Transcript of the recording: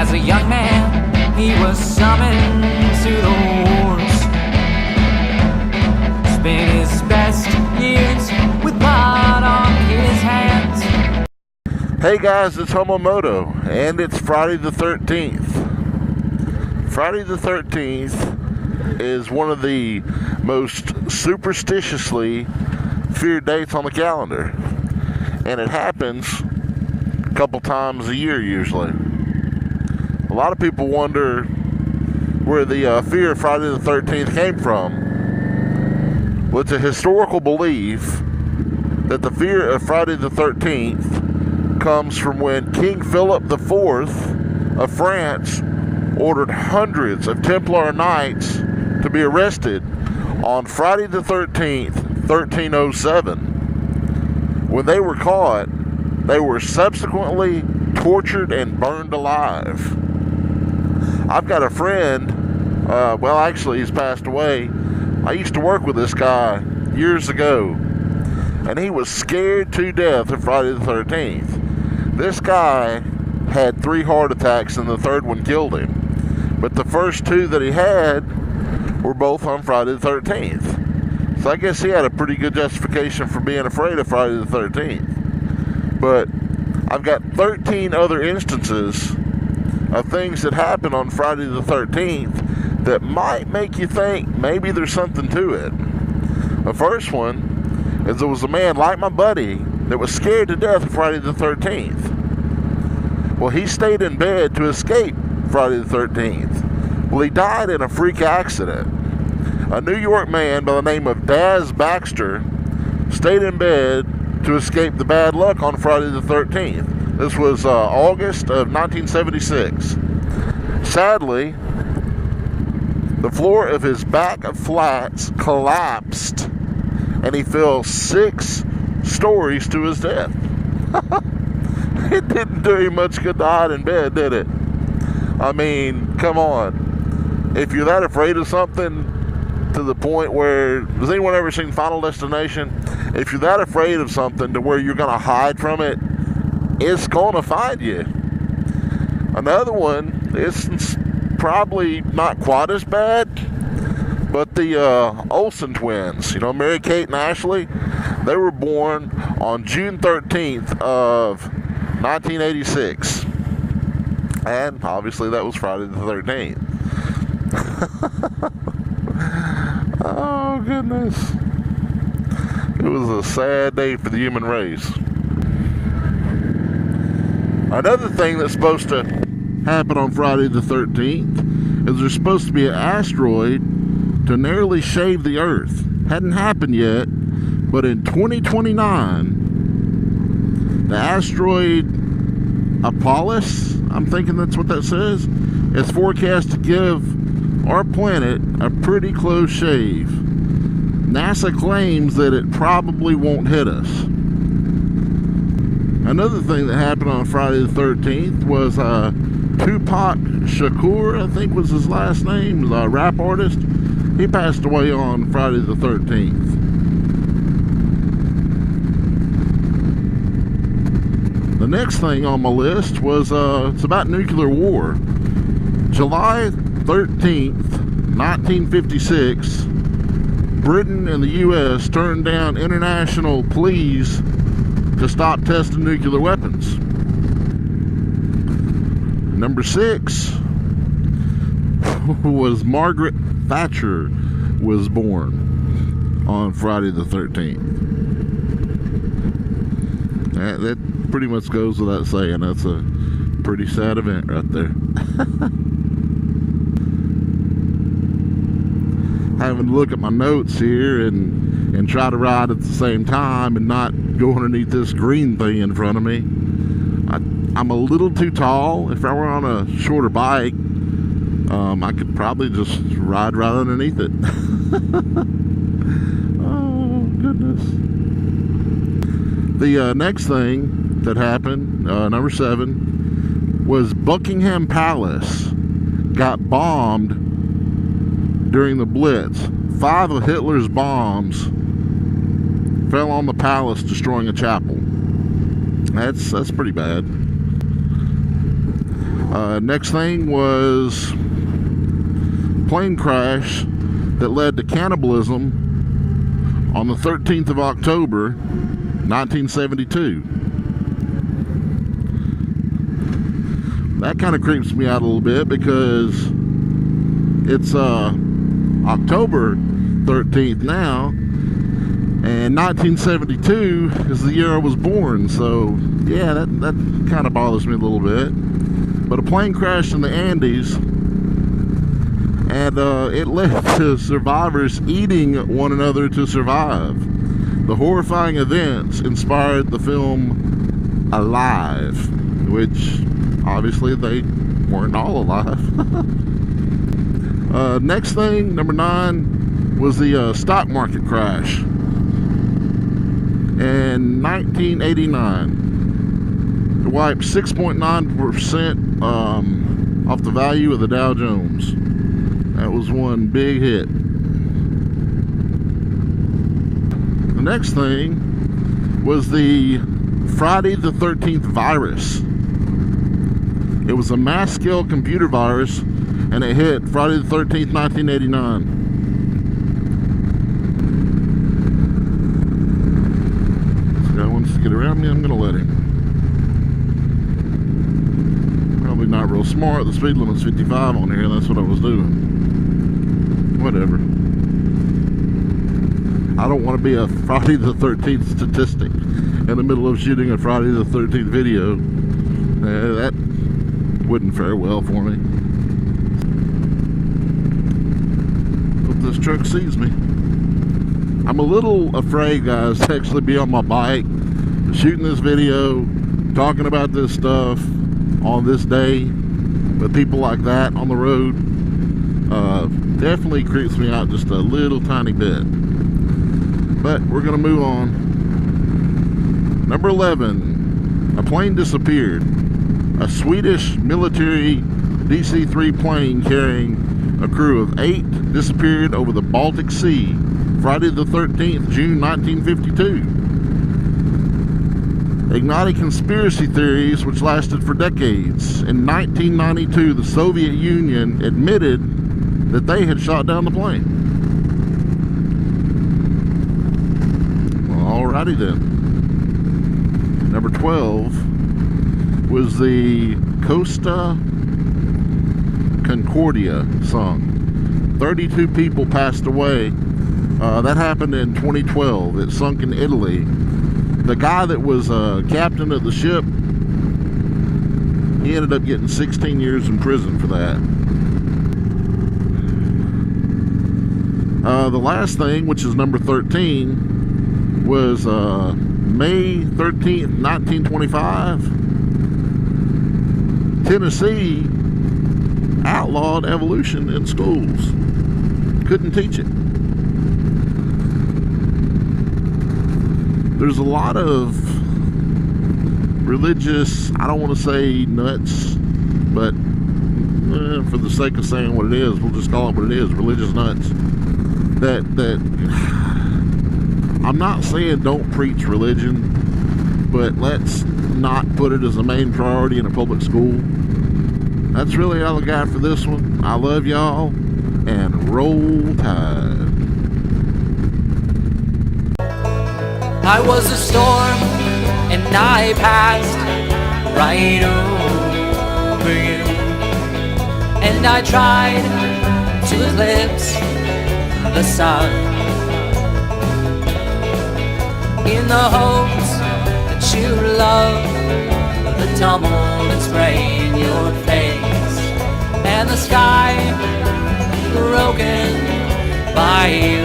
As a young man, he was summoned to the wars. Spent his best years with blood on his hands. Hey guys, it's Homomoto, and it's Friday the 13th. Friday the 13th is one of the most superstitiously feared dates on the calendar. And it happens a couple times a year usually. A lot of people wonder where the fear of Friday the 13th came from. Well, it's a historical belief that the fear of Friday the 13th comes from when King Philip IV of France ordered hundreds of Templar knights to be arrested on Friday the 13th, 1307. When they were caught, they were subsequently tortured and burned alive. I've got a friend, well actually he's passed away. I used to work with this guy years ago, and he was scared to death of Friday the 13th. This guy had 3 heart attacks and the third one killed him. But the first 2 that he had were both on Friday the 13th. So I guess he had a pretty good justification for being afraid of Friday the 13th. But I've got 13 other instances of things that happened on Friday the 13th that might make you think maybe there's something to it. The first one is there was a man like my buddy that was scared to death of Friday the 13th. Well, he stayed in bed to escape Friday the 13th. Well, he died in a freak accident. A New York man by the name of Daz Baxter stayed in bed to escape the bad luck on Friday the 13th. This was August of 1976. Sadly, the floor of his back of flats collapsed and he fell 6 stories to his death. It didn't do him much good to hide in bed, did it? I mean, come on. If you're that afraid of something to the point where, has anyone ever seen Final Destination? If you're that afraid of something to where you're going to hide from it, it's going to find you. Another one, it's probably not quite as bad, but the Olsen twins, you know, Mary Kate and Ashley, they were born on June 13th of 1986. And obviously that was Friday the 13th. Oh goodness. It was a sad day for the human race. Another thing that's supposed to happen on Friday the 13th is there's supposed to be an asteroid to nearly shave the Earth. Hadn't happened yet, but in 2029, the asteroid Apollos, I'm thinking that's what that says, is forecast to give our planet a pretty close shave. NASA claims that it probably won't hit us. Another thing that happened on Friday the 13th was Tupac Shakur, I think was his last name, was a rap artist. He passed away on Friday the 13th. The next thing on my list was it's about nuclear war. July 13th, 1956, Britain and the U.S. turned down international pleas to stop testing nuclear weapons. Number 6 was Margaret Thatcher was born on Friday the 13th. That pretty much goes without saying. That's a pretty sad event right there. Having to look at my notes here and try to ride at the same time and not go underneath this green thing in front of me. I'm a little too tall. If I were on a shorter bike, I could probably just ride right underneath it. Oh goodness. The next thing that happened, number 7, was Buckingham Palace got bombed during the Blitz. 5 of Hitler's bombs fell on the palace, destroying a chapel. That's pretty bad. Next thing was plane crash that led to cannibalism on the 13th of October, 1972. That kind of creeps me out a little bit because it's October 13th now, and 1972 is the year I was born, so yeah, that kind of bothers me a little bit. But a plane crashed in the Andes, and it led to survivors eating one another to survive. The horrifying events inspired the film Alive, which obviously they weren't all alive. Next thing, number 9, was the stock market crash in 1989. It wiped 6.9% off the value of the Dow Jones. That was one big hit. The next thing was the Friday the 13th virus. It was a mass-scale computer virus, and it hit Friday the 13th, 1989. This guy wants to get around me, I'm going to let him. Probably not real smart. The speed limit's 55 on here, and that's what I was doing. Whatever. I don't want to be a Friday the 13th statistic in the middle of shooting a Friday the 13th video. That wouldn't fare well for me. Hope this truck sees me. I'm a little afraid, guys, to actually be on my bike, shooting this video, talking about this stuff on this day with people like that on the road. Definitely creeps me out just a little tiny bit. But we're going to move on. Number 11, a plane disappeared. A Swedish military DC-3 plane carrying a crew of 8 disappeared over the Baltic Sea Friday the 13th, June 1952. Igniting conspiracy theories which lasted for decades. In 1992, the Soviet Union admitted that they had shot down the plane. Well, alrighty then. Number 12 was the Costa Concordia sunk. 32 people passed away. That happened in 2012. It sunk in Italy. The guy that was captain of the ship, he ended up getting 16 years in prison for that. The last thing, which is number 13, was May 13th, 1925. Tennessee outlawed evolution in schools. Couldn't teach it. There's a lot of religious, I don't want to say nuts, but for the sake of saying what it is, we'll just call it what it is, religious nuts. That I'm not saying don't preach religion, but let's not put it as a main priority in a public school. That's really all I got for this one. I love y'all, and roll tide. I was a storm, and I passed right over you. And I tried to eclipse the sun, in the hopes that you love the tumble and spray in your face, and the sky broken by you.